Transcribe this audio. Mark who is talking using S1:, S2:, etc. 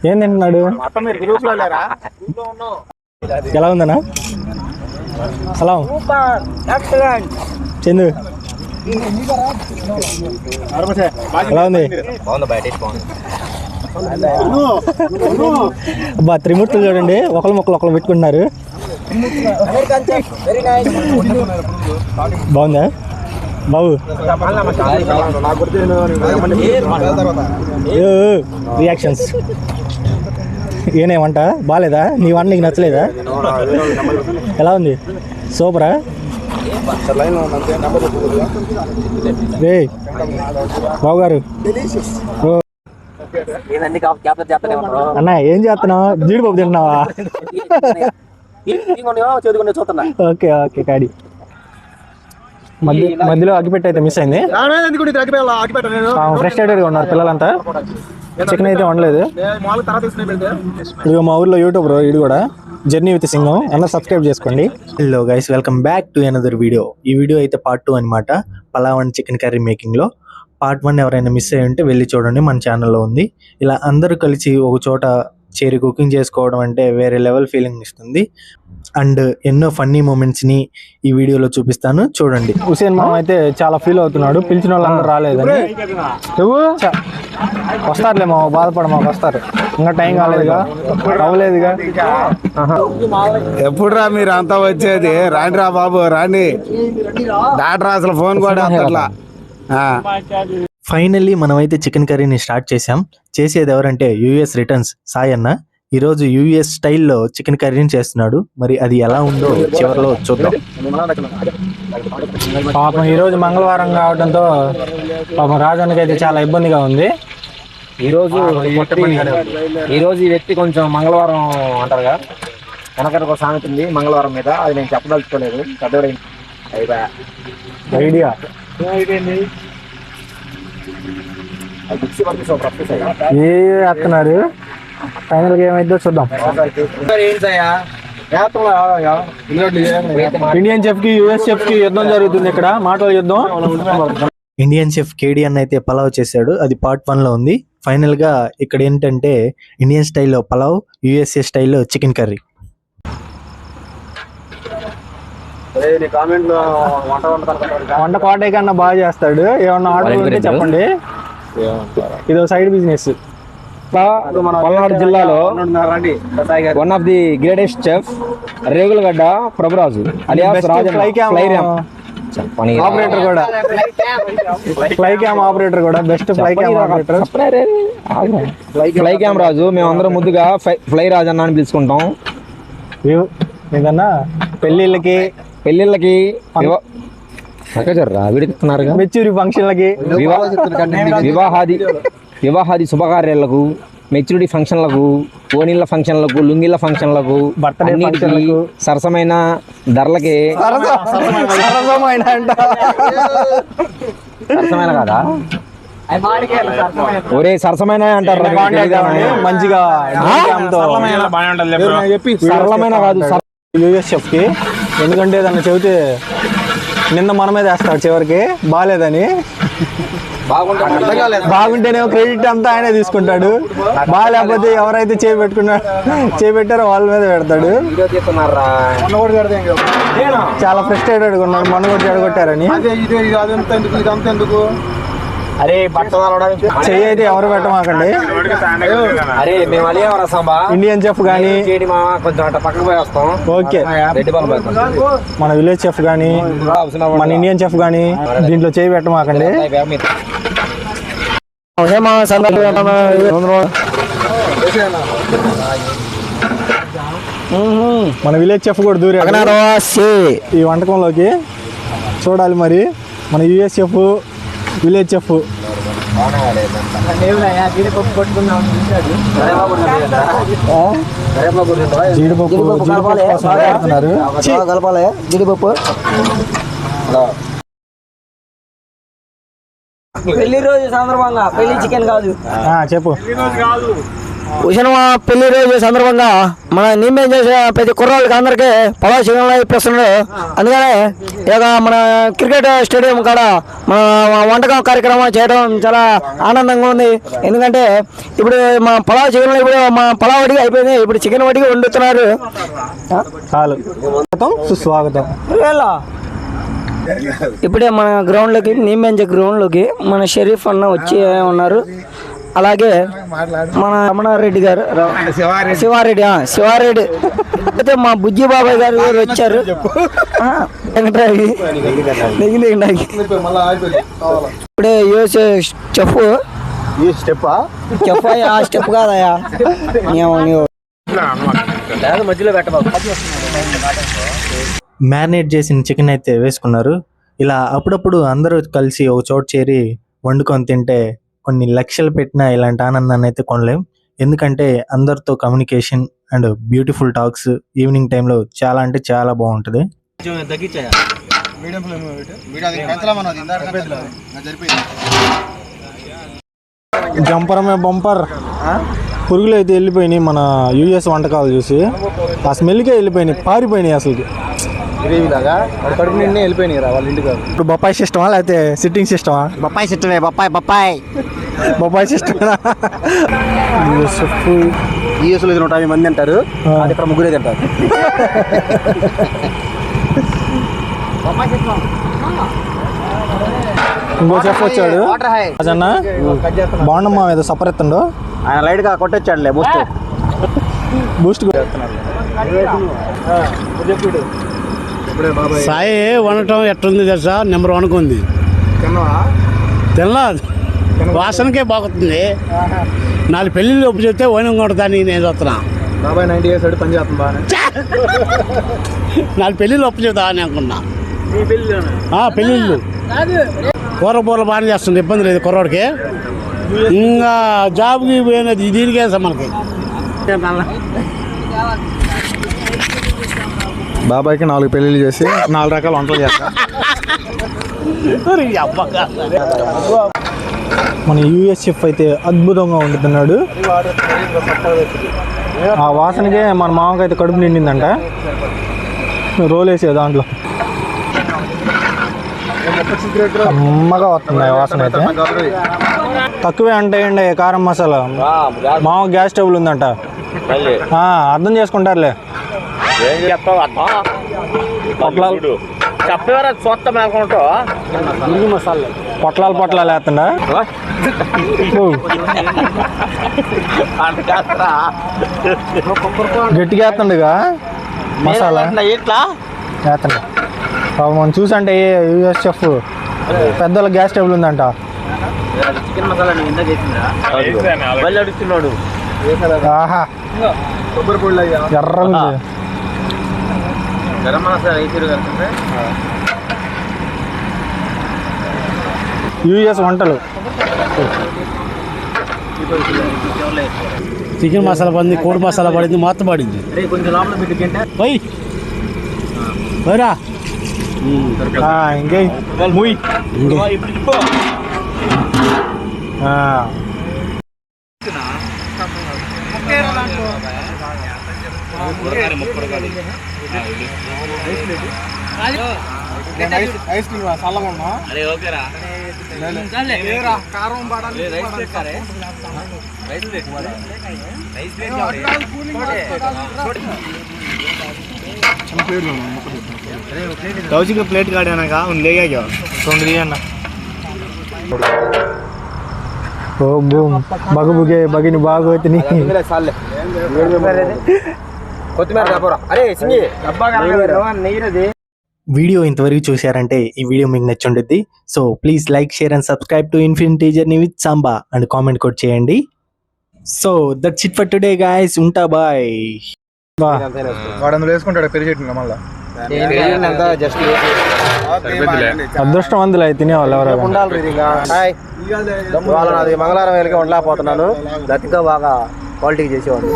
S1: ఏం తింటున్నాడు? ఎలా ఉందన్నా? సలాం చందు ఎలా ఉంది? అబ్బా త్రిమూర్తులు చూడండి, ఒకళ్ళు పెట్టుకుంటున్నారు. బాగుందా బాబు? రియాక్షన్స్ ఏనే వంట బాగాలేదా? నీ వంట నీకు నచ్చలేదా? ఎలా ఉంది? సూపరా? రే బాబు గారు అన్న ఏం చేస్తున్నావు? జీడిపప్పు తింటున్నావా? ఓకే ఓకే కాడి మధ్యలో అగ్గిపెట్టి అయితే మిస్ అయింది. ఫ్రస్ట్రేటెడ్గా ఉన్నారు పిల్లలంతా. చికెన్ అయితే వండలేదు. ఇదిగో మా ఊర్లో యూట్యూబర్ ఇది కూడా జర్నీ విత్ సింగం అందరూ సబ్స్క్రైబ్ చేసుకోండి. Hello guys, welcome back to another video. ఈ వీడియో అయితే పార్ట్ 2 అనమాట. Pulao and chicken curry making లో. పార్ట్ 1 ఎవరైనా మిస్ అయ్యి ఉంటే వెళ్ళి చూడండి, మన ఛానల్లో ఉంది. ఇలా అందరూ కలిసి ఒక చోట చేరి కుకింగ్ చేసుకోవడం అంటే వేరే లెవెల్ ఫీలింగ్ ఇస్తుంది. అండ్ ఎన్నో ఫన్నీ మూమెంట్స్ ని ఈ వీడియోలో చూపిస్తాను, చూడండి. హుసేన్ మామ అయితే చాలా ఫీల్ అవుతున్నాడు, పిలిచిన వాళ్ళందరూ రాలేదని. వస్తారులే మామ, బాధపడ మాకు వస్తారు, ఇంకా టైం కాలేదుగా, అవ్వలేదుగా.
S2: ఎప్పుడు రా మీరు అంతా వచ్చేది? రాండి రా బాబు రాండి. డాక్టర్ అసలు ఫోన్ కూడా అట్లా.
S1: ఫైనల్లీ మనమైతే చికెన్ కర్రీని స్టార్ట్ చేసాం. చేసేది ఎవరంటే యూఎస్ రిటర్న్స్ సాయి అన్న. ఈరోజు యూఎస్ స్టైల్లో చికెన్ కర్రీని చేస్తున్నాడు. మరి అది ఎలా ఉందో చివరిలో చూద్దాం. పాపం ఈరోజు మంగళవారం కావడంతో పాపం రాజానికి అయితే చాలా ఇబ్బందిగా ఉంది.
S3: ఈరోజు ఈ వ్యక్తి కొంచెం మంగళవారం అంటారుగా, వెనకటి ఒక సామెత ఉంది మంగళవారం మీద, అది నేను చెప్పదలుచుకోలేదు. పెద్దవాడు
S1: ఐడియా ఏ వస్తున్నారు. ఫైనల్ గా ఏమైందో చూద్దాం. ఇండియన్ చెఫ్ కి యుఎస్ చెఫ్ కి యుద్ధం జరుగుతుంది ఇక్కడ, మాటల యుద్ధం. ఇండియన్ చెఫ్ కేడి అన్న అయితే పలావ్ చేశాడు, అది పార్ట్ 1 లో ఉంది. ఫైనల్ గా ఇక్కడ ఏంటంటే ఇండియన్ స్టైల్లో పలావ్, యుఎస్ఏ స్టైల్లో చికెన్ కర్రీ. వంట కోటయ్య కన్నా బాగా చేస్తాడు. ఏమన్నా ఆర్డర్ ఉంటే చెప్పండి, ఇదో సైడ్ బిజినెస్.
S3: పల్నాడు జిల్లాలో one of the greatest chef Regulagadda Prabhuraju alias
S1: operator కూడా, ఫ్లై క్యామ్ ఆపరేటర్ కూడా, best fly cam operator
S3: fly cam Raju. మేమందరం ముద్దుగా ఫ్లై రాజు అన్న అని పిలుచుకుంటాం.
S1: ఏదన్నా పెళ్లిళ్ళకి మెచ్యూరి ఫంక్షన్లకి,
S3: వివాహాది శుభకార్యాలకు, మెచ్యూరిటీ ఫంక్షన్లకు, ఓణీళ్ళ ఫంక్షన్లకు, లుంగిళ్ళ ఫంక్షన్లకు, అన్నిటికీ సరసమైన ధరలకి. సరసమైన కదా ఒరే, సరసమైన అంటారు
S1: మంచిగా.
S3: సరళమైన కాదు
S1: యూఎస్ చెఫ్ కి, ఎందుకంటే దాన్ని చెబితే నిన్న మన మీద వేస్తాడు చివరికి బాగాలేదని. బాగుంటేనే క్రెడిట్ అంతా ఆయనే తీసుకుంటాడు, బాగాలేకపోతే ఎవరైతే చేపెట్టారో వాళ్ళ మీద పెడతాడు. చాలా ఫ్రస్ట్రేటెడ్గా ఉన్నాడు, మొన్న కూడా చెడగొట్టారని.
S3: అరే
S1: చెయ్యి అయితే ఎవరు పెట్టమాకండి.
S3: అరే మేము
S1: ఇండియన్ చెఫ్ కానీ,
S3: కొంచెం అట్లా పక్కకు పోయి వస్తాం.
S1: ఓకే, మన విలేజ్ చెఫ్ కానీ, మన ఇండియన్ చెఫ్ కానీ దీంట్లో చేయి పెట్టమాకండి. మన విలేజ్ చెఫ్ కూడా దూరాడు ఈ వంటకంలోకి. చూడాలి మరి మన యూఎస్ చెఫ్, విలేజ్ చెఫ్. జీడిపప్పు కలపాలి. జీడిపప్పు
S4: పెళ్లి రోజు సందర్భంగా, పెళ్లి చికెన్ కాదు
S1: చెప్పు.
S4: ఉషనమ్మ పెళ్లి రోజు సందర్భంగా మన నిమ్మేం చేసే ప్రతి కుర్రాళ్ళకి అందరికీ పలావ్ చికెన్ ఇప్పిస్తున్నాడు. అందుకనే ఇక మన క్రికెట్ స్టేడియం కాడ మన వంటకం కార్యక్రమం చేయడం చాలా ఆనందంగా ఉంది. ఎందుకంటే ఇప్పుడు మా పలావ్ చికెన్ ఇప్పుడు మా పలావ్ వడికి అయిపోయింది, ఇప్పుడు చికెన్ వడికి వండుతున్నారు.
S1: చాలు, సుస్వాగతం.
S4: ఇప్పుడే మన గ్రౌండ్లోకి నీమెంజ గ్రౌండ్లోకి మన షరీఫ్ అన్న వచ్చి ఉన్నారు. అలాగే మన రమణారెడ్డి గారు శివారెడ్డి అయితే మా బుజ్జి బాబాయ్ గారు కూడా వచ్చారు. ఇప్పుడే చెఫ్ ఆ స్టెప్ కాదయా
S3: మధ్యలో పెట్టబాబు.
S1: మ్యారినేట్ చేసిన చికెన్ అయితే వేసుకున్నారు. ఇలా అప్పుడప్పుడు అందరూ కలిసి ఒక చోట చేరి వండుకొని తింటే కొన్ని లక్షలు పెట్టినా ఇలాంటి ఆనందాన్ని అయితే కొనలేం. ఎందుకంటే అందరితో communication and beautiful talks evening టైంలో చాలా అంటే చాలా బాగుంటుంది. జంపరమే బంపర్. పురుగులు అయితే వెళ్ళిపోయినాయి మన యూఎస్ వంటకాలు చూసి. ఆ స్మెల్కే వెళ్ళిపోయినాయి, పారిపోయినాయి అసలు.
S3: కడుపు నిండి వెళ్ళిపోయినాయి వాళ్ళ ఇంటికి.
S1: ఇప్పుడు బొప్పాయి సిస్టమా లేకపోతే సిట్టింగ్ సిస్టమా?
S4: బొప్పాయి సిస్టమే, బొప్పాయి
S1: సిస్టమ్.
S3: యూఎస్లో 150 మంది అంటారు, అది ఇక్కడ ముగ్గురే తింటారు.
S1: ఇంకో చెఫ్ వచ్చాడు అన్న, బాగుండమ్మా ఏదో సపర్ ఎత్తుండో.
S3: ఆయన లైట్ గా కొట్టొచ్చాడులే బూస్ట్.
S5: సాయి వండటం ఎట్లుంది తెలుసా? నెంబర్ 1 ఉంది. తినలా, వాసనకే బాగుతుంది. 4 పెళ్ళిళ్ళు ఒప్పు చెప్తే ఓనం కొడతాను నేను చూస్తున్నా.
S3: బాబాయ్ 90 years పని చేస్తుంది బాగా.
S5: 4 పెళ్ళిళ్ళు ఒప్పు చెప్తా అని అనుకున్నా. పెళ్ళిళ్ళు కూరబూరలు బాగానే చేస్తుంది, ఇబ్బంది లేదు కుర్రోడికి. ఇంకా జాబ్కి పోయినది దీనికే మనకి.
S1: బాబాయ్కి 4 పెళ్ళిళ్ళు చేసి 4 రకాల వంటలు చేస్తా. మన యూఎస్ చెఫ్ అయితే అద్భుతంగా వండుతున్నాడు. ఆ వాసనకే మన మామకి అయితే కడుపు నిండిందంట. రోల్ వేసే దాంట్లో అమ్మగా వస్తుంది వాసన అయితే. తక్కువే అంటే కారం మసాలా. మామ గ్యాస్ స్టవ్ ఉందంట, అర్థం చేసుకుంటారులే. పొట్లాలు వేస్తుండా. గట్టిగా వేస్తుండగా మసాలా వేస్తుండ. మనం చూసంటే యూఎస్ చెఫ్ పెద్దల గ్యాస్ టేబుల్ ఉందంట.
S3: చికెన్ మసాలా అడుగుతున్నాడు.
S1: ఆహా, ఎర్ర
S3: గరం మసాలా వేసారు కలుపుతుంటే.
S1: యూఎస్ వంటలు.
S5: చికెన్ మసాలా పడింది, కోడి మసాలా పడింది, మొత్తం పడింది.
S3: కొంచెం లోపల పెట్టుకుంటే
S5: పోయిరా
S1: ఇంకే ఐస్ క్రీమ్ చల్లగా కారం
S2: ಕೌಶಿಕ ಪ್ಲೇಟ್ ಗಾಡಿ ಅನ್ನಾಗ ಒಂದು ಲೇಗ್ ಆಗ್ಯಾವ ತೊಂದ್ರಿ ಅನ್ನ
S1: ఓ బూమ్ బగబుగే బగిని బాగోతిని వీడియో ఇంతవరకు చూశారంటే ఈ వీడియో మీకు నచ్చుంటుంది. So please like, share and subscribe to infinity journey with Samba and comment కూడా చేయండి. So that's it for today guys. ఉంటా బాయ్.
S2: వాడు వేసుకుంటాడు పెరిగి చెట్టు మళ్ళీ
S1: అదృష్టవంతులు అయితే తినేవాళ్ళు ఎవరు.
S3: మంగళవారం వెళ్ళి ఉండలేకపోతున్నాను. గతిగా బాగా క్వాలిటీ చేసేవాళ్ళు.